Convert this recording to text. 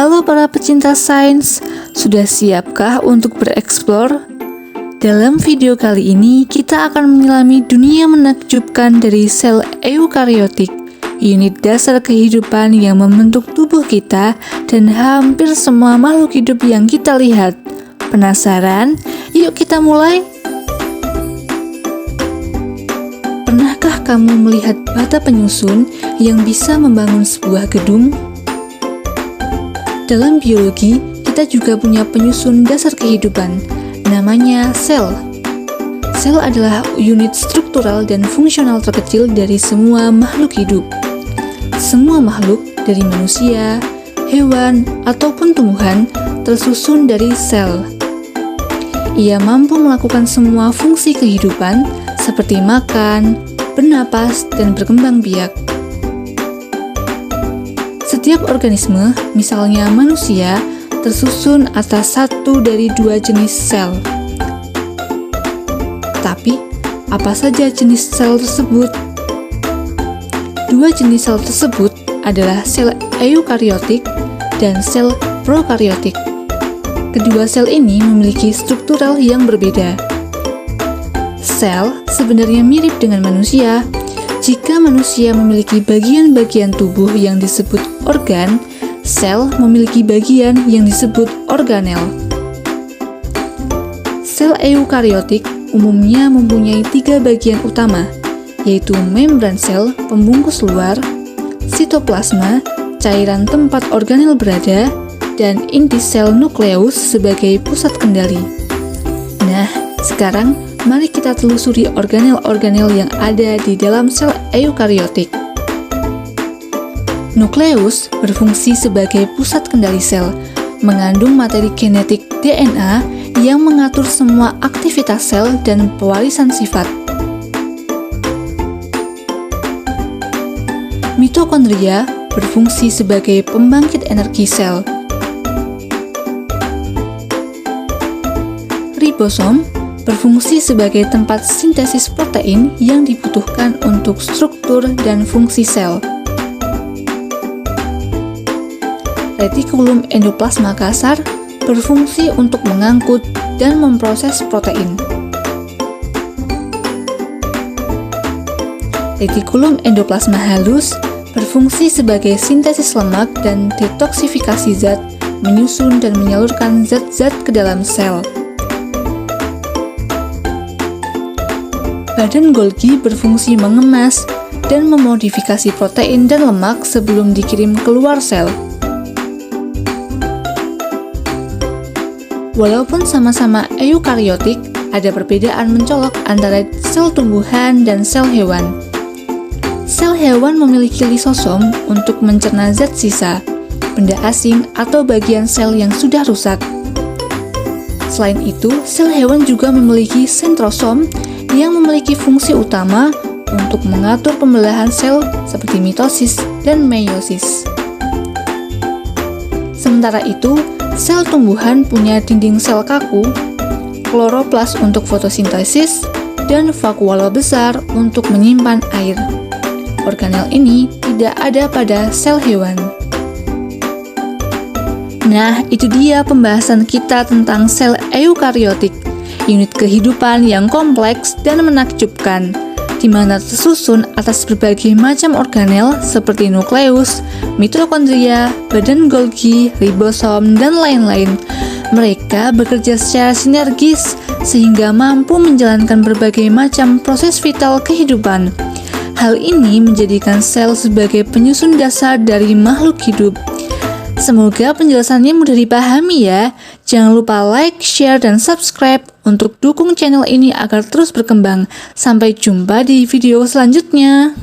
Halo para pecinta sains, sudah siapkah untuk bereksplor? Dalam video kali ini, kita akan menyelami dunia menakjubkan dari sel eukariotik, unit dasar kehidupan yang membentuk tubuh kita dan hampir semua makhluk hidup yang kita lihat. Penasaran? Yuk kita mulai! Pernahkah kamu melihat bata penyusun yang bisa membangun sebuah gedung? Dalam biologi, kita juga punya penyusun dasar kehidupan, namanya sel. Sel adalah unit struktural dan fungsional terkecil dari semua makhluk hidup. Semua makhluk, dari manusia, hewan, ataupun tumbuhan, tersusun dari sel. Ia mampu melakukan semua fungsi kehidupan, seperti makan, bernapas, dan berkembang biak. Setiap organisme, misalnya manusia, tersusun atas satu dari dua jenis sel. Tapi, apa saja jenis sel tersebut? Dua jenis sel tersebut adalah sel eukariotik dan sel prokariotik. Kedua sel ini memiliki struktural yang berbeda. Sel sebenarnya mirip dengan manusia. Jika manusia memiliki bagian-bagian tubuh yang disebut organ, sel memiliki bagian yang disebut organel. Sel eukariotik umumnya mempunyai tiga bagian utama, yaitu membran sel pembungkus luar, sitoplasma, cairan tempat organel berada, dan inti sel nukleus sebagai pusat kendali. Nah, sekarang mari kita telusuri organel-organel yang ada di dalam sel eukariotik. Nukleus berfungsi sebagai pusat kendali sel, mengandung materi genetik DNA yang mengatur semua aktivitas sel dan pewarisan sifat. Mitokondria berfungsi sebagai pembangkit energi sel. Ribosom berfungsi sebagai tempat sintesis protein yang dibutuhkan untuk struktur dan fungsi sel. Retikulum endoplasma kasar berfungsi untuk mengangkut dan memproses protein. Retikulum endoplasma halus berfungsi sebagai sintesis lemak dan detoksifikasi zat, menyusun dan menyalurkan zat-zat ke dalam sel. Badan Golgi berfungsi mengemas dan memodifikasi protein dan lemak sebelum dikirim keluar sel. Walaupun sama-sama eukariotik, ada perbedaan mencolok antara sel tumbuhan dan sel hewan. Sel hewan memiliki lisosom untuk mencerna zat sisa, benda asing, atau bagian sel yang sudah rusak. Selain itu, sel hewan juga memiliki sentrosom yang memiliki fungsi utama untuk mengatur pembelahan sel seperti mitosis dan meiosis. Sementara itu, sel tumbuhan punya dinding sel kaku, kloroplas untuk fotosintesis, dan vakuola besar untuk menyimpan air. Organel ini tidak ada pada sel hewan. Nah, itu dia pembahasan kita tentang sel eukariotik, unit kehidupan yang kompleks dan menakjubkan, di mana tersusun atas berbagai macam organel seperti nukleus, mitokondria, badan Golgi, ribosom, dan lain-lain. Mereka bekerja secara sinergis sehingga mampu menjalankan berbagai macam proses vital kehidupan. Hal ini menjadikan sel sebagai penyusun dasar dari makhluk hidup. Semoga penjelasannya mudah dipahami ya. Jangan lupa like, share, dan subscribe untuk dukung channel ini agar terus berkembang. Sampai jumpa di video selanjutnya.